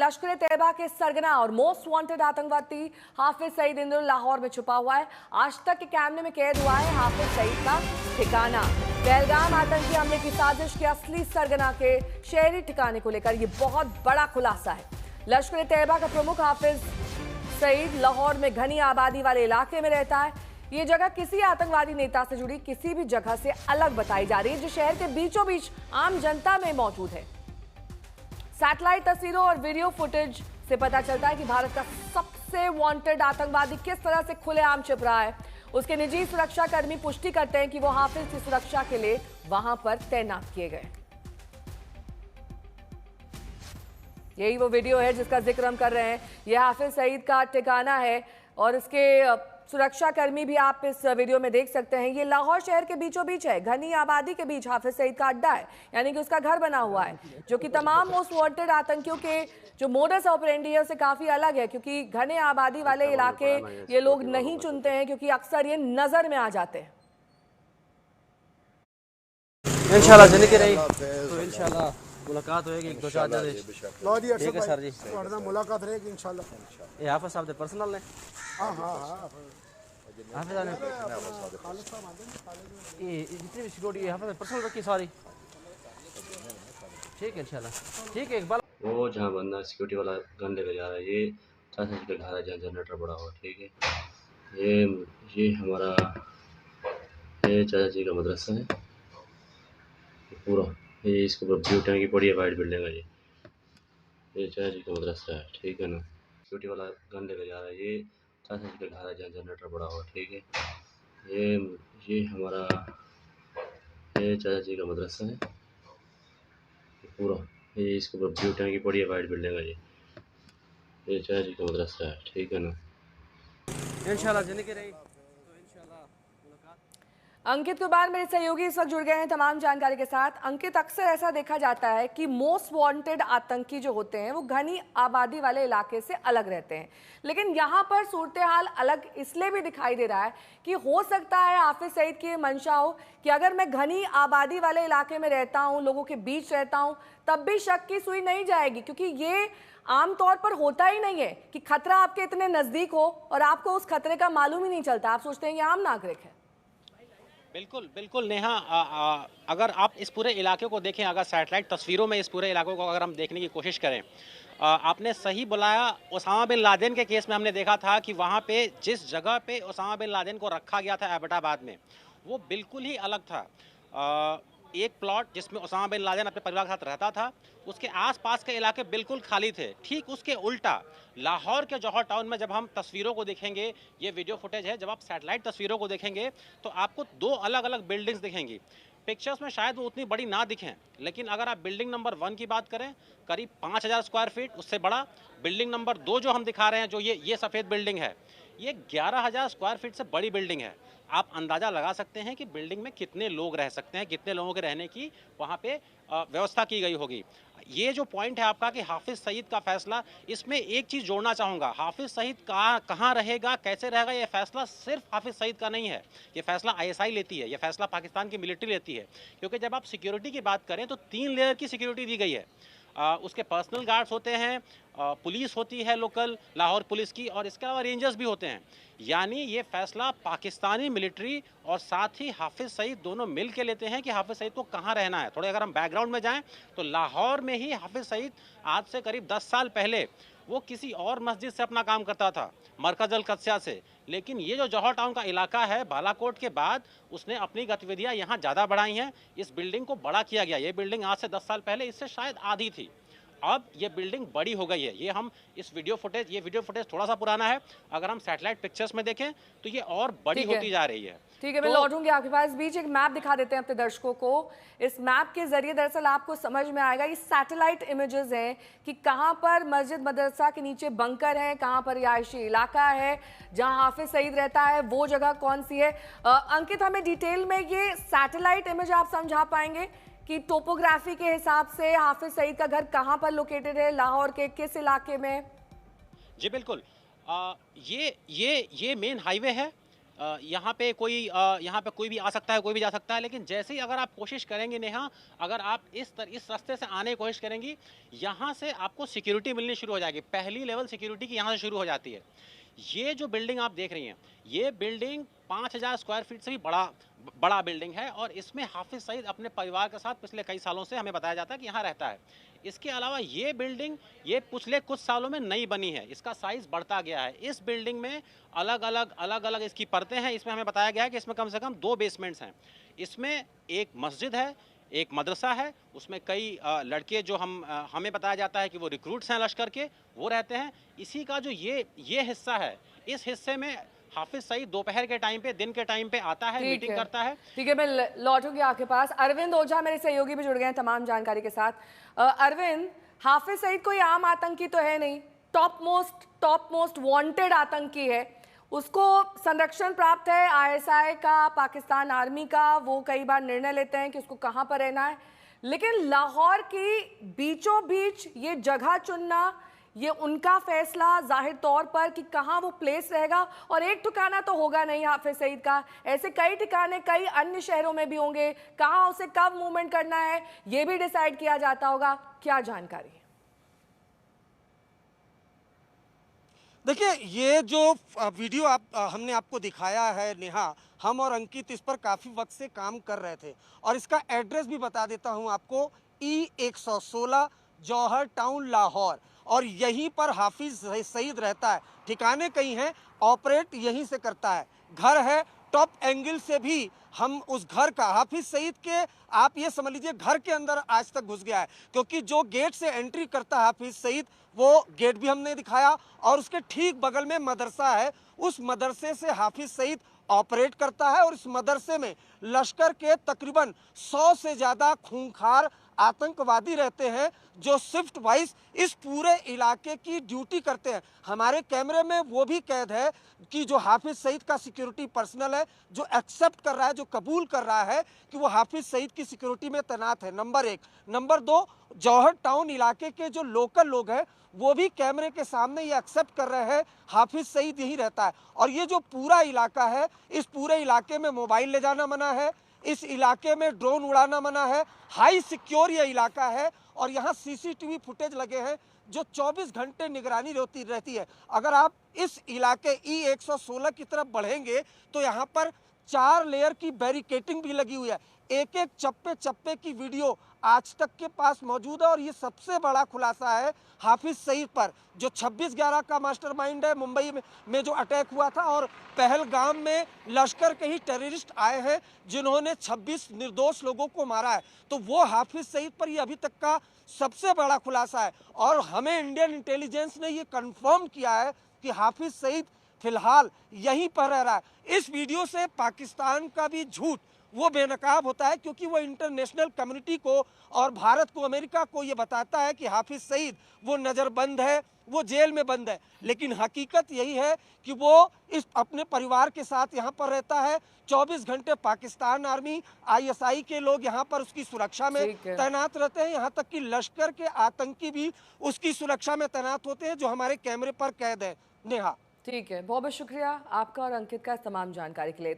लश्कर ए तैयबा के सरगना और मोस्ट वांटेड आतंकवादी हाफिज सईद इन दिनों लाहौर में छुपा हुआ है। आज तक के कैमरे में कैद हुआ है हाफिज सईद का ठिकाना। पहलगाम आतंकी हमले की साजिश के असली सरगना के शहरी ठिकाने को लेकर यह बहुत बड़ा खुलासा है। लश्कर ए तैयबा का प्रमुख हाफिज सईद लाहौर में घनी आबादी वाले इलाके में रहता है। ये जगह किसी आतंकवादी नेता से जुड़ी किसी भी जगह से अलग बताई जा रही है, जो शहर के बीचों बीच आम जनता में मौजूद है। सैटेलाइट तस्वीरों और वीडियो फुटेज से पता चलता है कि भारत का सबसे वांटेड आतंकवादी किस तरह से खुलेआम छिप रहा है। उसके निजी सुरक्षा कर्मी पुष्टि करते हैं कि वो हाफिज की सुरक्षा के लिए वहां पर तैनात किए गए। यही वो वीडियो है जिसका जिक्र हम कर रहे हैं। यह हाफिज सईद का ठिकाना है और इसके सुरक्षा कर्मी भी आप इस वीडियो में देख सकते हैं। ये लाहौर शहर के बीचों बीच है, घनी आबादी के बीच हाफिज सईद का अड्डा है, यानी कि उसका घर बना हुआ है, जो कि तमाम मोस्ट वांटेड आतंकियों के जो मोडस ऑपरेंडी है उससे काफी अलग है, क्योंकि घने आबादी वाले इलाके ये लोग नहीं चुनते हैं, क्योंकि अक्सर ये नजर में आ जाते हैं। इंशाल्लाह जिंदगी रही तो इंशाल्लाह मुलाकात होएगी। एक दो चार दिन ठीक है सर जी, मुलाकात रहेगी इंशाल्लाह। ये हाफिज साहब दे पर्सनल ने हाँ हाँ हाँ हाफिज ने ये जितनी भी सिक्योरिटी हाफिज पर्सनल रखी सारी ठीक है इंशाल्लाह। ठीक है इकबाल, वो जहाँ बंदा सिक्योरिटी वाला गन लेकर जा रहा है, ये चाचा जी का घर है जहाँ जनरेटर बड़ा हुआ। ठीक है, ये हमारा ये चाचा जी का मदरसा है पूरा। ये इसके ऊपर ब्लू टैंक की बड़ी वाइट बिल्डिंग है। ये चाचा जी का मदरसा है, ठीक है ना। सिक्योरिटी वाला गन लेकर जा रहा है, ये चाचा जी का घर है जहाँ जनरेटर बड़ा हुआ। ठीक है, ये हमारा ये चाचा जी का मदरसा है पूरा। ये इसके ऊपर ब्लू टैंक की बड़ी वाइट बिल्डिंग है। ये चाचा जी का मदरसा है, ठीक है ना। इंशाल्लाह जिंदगी रही तो इंशाल्लाह मुलाकात। अंकित कुमार मेरे सहयोगी इस वक्त जुड़ गए हैं तमाम जानकारी के साथ। अंकित, अक्सर ऐसा देखा जाता है कि मोस्ट वांटेड आतंकी जो होते हैं वो घनी आबादी वाले इलाके से अलग रहते हैं, लेकिन यहाँ पर सूरत हाल अलग इसलिए भी दिखाई दे रहा है कि हो सकता है हाफिज सईद की मंशा हो कि अगर मैं घनी आबादी वाले इलाके में रहता हूँ, लोगों के बीच रहता हूँ, तब भी शक की सुई नहीं जाएगी, क्योंकि ये आमतौर पर होता ही नहीं है कि खतरा आपके इतने नजदीक हो और आपको उस खतरे का मालूम ही नहीं चलता। आप सोचते हैं ये आम नागरिक है। बिल्कुल बिल्कुल नेहा, अगर आप इस पूरे इलाके को देखें, अगर सैटेलाइट तस्वीरों में इस पूरे इलाके को अगर हम देखने की कोशिश करें, आपने सही बुलाया। ओसामा बिन लादेन के केस में हमने देखा था कि वहाँ पे जिस जगह पे ओसामा बिन लादेन को रखा गया था एबटाबाद में, वो बिल्कुल ही अलग था। एक प्लॉट जिसमें ओसामा बिन लादेन अपने परिवार के साथ रहता था, उसके आसपास के इलाके बिल्कुल खाली थे। ठीक उसके उल्टा लाहौर के जौहर टाउन में जब हम तस्वीरों को देखेंगे, ये वीडियो फुटेज है, जब आप सैटेलाइट तस्वीरों को देखेंगे तो आपको दो अलग अलग बिल्डिंग्स दिखेंगी। पिक्चर्स में शायद वो उतनी बड़ी ना दिखें, लेकिन अगर आप बिल्डिंग नंबर 1 की बात करें, करीब 5000 स्क्वायर फीट, उससे बड़ा। बिल्डिंग नंबर 2 जो हम दिखा रहे हैं, जो ये सफ़ेद बिल्डिंग है, ये 11000 स्क्वायर फीट से बड़ी बिल्डिंग है। आप अंदाज़ा लगा सकते हैं कि बिल्डिंग में कितने लोग रह सकते हैं, कितने लोगों के रहने की वहाँ पे व्यवस्था की गई होगी। ये जो पॉइंट है आपका कि हाफिज सईद का फैसला, इसमें एक चीज़ जोड़ना चाहूँगा। हाफिज सईद कहाँ रहेगा, कैसे रहेगा, ये फैसला सिर्फ हाफिज सईद का नहीं है, ये फैसला ISI लेती है, ये फैसला पाकिस्तान की मिलिट्री लेती है। क्योंकि जब आप सिक्योरिटी की बात करें तो 3 लेयर की सिक्योरिटी दी गई है। उसके पर्सनल गार्ड्स होते हैं, पुलिस होती है लोकल लाहौर पुलिस की, और इसके अलावा रेंजर्स भी होते हैं। यानी ये फैसला पाकिस्तानी मिलिट्री और साथ ही हाफिज सईद दोनों मिल के लेते हैं कि हाफिज सईद को कहाँ रहना है। थोड़े अगर हम बैकग्राउंड में जाएं तो लाहौर में ही हाफिज सईद आज से करीब 10 साल पहले वो किसी और मस्जिद से अपना काम करता था, मरकज अल कदसिया से। लेकिन ये जो जौहर टाउन का इलाका है, बालाकोट के बाद उसने अपनी गतिविधियां यहाँ ज़्यादा बढ़ाई हैं। इस बिल्डिंग को बड़ा किया गया। ये बिल्डिंग आज से 10 साल पहले इससे शायद आधी थी, अब ये बिल्डिंग बड़ी हो गई है। ये हम इस वीडियो फुटेज थोड़ा सा पुराना है, अगर हम सैटेलाइट पिक्चर्स में देखें तो ये और बड़ी होती जा रही है। ठीक है, मैं लौटूंगी आपके पास। बीच एक मैप दिखा देते हैं अपने दर्शकों को। इस मैप के जरिए दरअसल आपको समझ में आएगा, ये सैटेलाइट इमेजेस हैं कि कहां पर मस्जिद मदरसा के नीचे बंकर है, कहां पर रिहायशी इलाका है जहां हाफिज सईद रहता है, वो जगह कौन सी है। अंकित, हमें डिटेल में ये सैटेलाइट इमेज आप समझा पाएंगे कि टोपोग्राफी के हिसाब से हाफिज सईद का घर कहां पर लोकेटेड है, लाहौर के किस इलाके में? जी बिल्कुल, ये मेन हाईवे है। यहाँ पे कोई भी आ सकता है, कोई भी जा सकता है, लेकिन जैसे ही अगर आप कोशिश करेंगे नेहा, अगर आप इस रास्ते से आने की कोशिश करेंगी, यहाँ से आपको सिक्योरिटी मिलनी शुरू हो जाएगी। पहली लेवल सिक्योरिटी की यहाँ से शुरू हो जाती है। ये जो बिल्डिंग आप देख रही हैं, ये बिल्डिंग 5000 स्क्वायर फीट से भी बड़ा बिल्डिंग है, और इसमें हाफिज सईद अपने परिवार के साथ पिछले कई सालों से हमें बताया जाता है कि यहाँ रहता है। इसके अलावा ये बिल्डिंग ये पिछले कुछ सालों में नई बनी है, इसका साइज बढ़ता गया है। इस बिल्डिंग में अलग अलग इसकी परतें हैं। इसमें हमें बताया गया है कि इसमें कम से कम 2 बेसमेंट्स हैं। इसमें एक मस्जिद है, एक मदरसा है, उसमें कई लड़के जो हमें बताया जाता है कि वो रिक्रूट्स हैं लश्कर के, वो रहते हैं। इसी का जो ये हिस्सा है, इस हिस्से में हाफिज सईद दोपहर के टाइम पे, दिन के टाइम पे आता है, मीटिंग करता है। ठीक है, मैं लौटूंगी आपके पास। अरविंद ओझा मेरे सहयोगी भी जुड़ गए हैं तमाम जानकारी के साथ। अरविंद, हाफिज सईद कोई आम आतंकी तो है नहीं, टॉप मोस्ट वांटेड आतंकी है, उसको संरक्षण प्राप्त है आईएसआई का, पाकिस्तान आर्मी का। वो कई बार निर्णय लेते हैं कि उसको कहां पर रहना है, लेकिन लाहौर की बीचों बीच ये जगह चुनना, ये उनका फैसला जाहिर तौर पर कि कहां वो प्लेस रहेगा। और एक ठिकाना तो होगा नहीं हाफिज सईद का, ऐसे कई ठिकाने कई अन्य शहरों में भी होंगे, कहां उसे कब मूवमेंट करना है ये भी डिसाइड किया जाता होगा। क्या जानकारी? देखिए, ये जो वीडियो हमने आपको दिखाया है नेहा, हम और अंकित इस पर काफ़ी वक्त से काम कर रहे थे, और इसका एड्रेस भी बता देता हूं आपको, E116 जौहर टाउन लाहौर, और यहीं पर हाफिज सईद रहता है। ठिकाने कई हैं, ऑपरेट यहीं से करता है। घर है, टॉप एंगल से भी हम उस घर का, हाफिज सईद के, आप ये समझ लीजिए घर के अंदर आज तक घुस गया है, क्योंकि जो गेट से एंट्री करता है हाफिज सईद, वो गेट भी हमने दिखाया, और उसके ठीक बगल में मदरसा है। उस मदरसे से हाफिज सईद ऑपरेट करता है, और इस मदरसे में लश्कर के तकरीबन 100 से ज़्यादा खूंखार आतंकवादी रहते हैं, जो शिफ्ट वाइज इस पूरे इलाके की ड्यूटी करते हैं। हमारे कैमरे में वो भी कैद है कि जो हाफिज सईद का सिक्योरिटी पर्सनल है, जो एक्सेप्ट कर रहा है, जो कबूल कर रहा है कि वो हाफिज सईद की सिक्योरिटी में तैनात है, नंबर 1। नंबर 2, जौहर टाउन इलाके के जो लोकल लोग हैं, वो भी कैमरे के सामने ये एक्सेप्ट कर रहे हैं हाफिज सईद यही रहता है। और ये जो पूरा इलाका है, इस पूरे इलाके में मोबाइल ले जाना मना है, इस इलाके में ड्रोन उड़ाना मना है, हाई सिक्योर ये इलाका है, और यहाँ सीसीटीवी फुटेज लगे हैं जो 24 घंटे निगरानी रहती है। अगर आप इस इलाके E116 की तरफ बढ़ेंगे तो यहाँ पर 4 लेयर की बैरिकेटिंग भी लगी हुई है। एक एक चप्पे चप्पे की वीडियो आज तक के पास मौजूद है, और ये सबसे बड़ा खुलासा है हाफिज सईद पर, जो 26/11 का मास्टरमाइंड है। मुंबई में जो अटैक हुआ था, और पहलगाम में लश्कर के ही टेररिस्ट आए हैं जिन्होंने 26 निर्दोष लोगों को मारा है। तो वो हाफिज सईद पर ये अभी तक का सबसे बड़ा खुलासा है, और हमें इंडियन इंटेलिजेंस ने ये कंफर्म किया है कि हाफिज सईद फिलहाल यहीं पर रह रहा है। इस वीडियो से पाकिस्तान का भी झूठ वो बेनकाब होता है, क्योंकि वो इंटरनेशनल कम्युनिटी को और भारत को, अमेरिका को ये बताता है कि हाफिज सईद वो नज़रबंद है, वो जेल में बंद है। लेकिन हकीकत यही है कि वो इस अपने परिवार के साथ यहाँ पर रहता है। 24 घंटे पाकिस्तान आर्मी, ISI के लोग यहाँ पर उसकी सुरक्षा में तैनात रहते हैं। यहाँ तक कि लश्कर के आतंकी भी उसकी सुरक्षा में तैनात होते हैं, जो हमारे कैमरे पर कैद है। नेहा, ठीक है, बहुत बहुत शुक्रिया आपका और अंकित का इस तमाम जानकारी के लिए।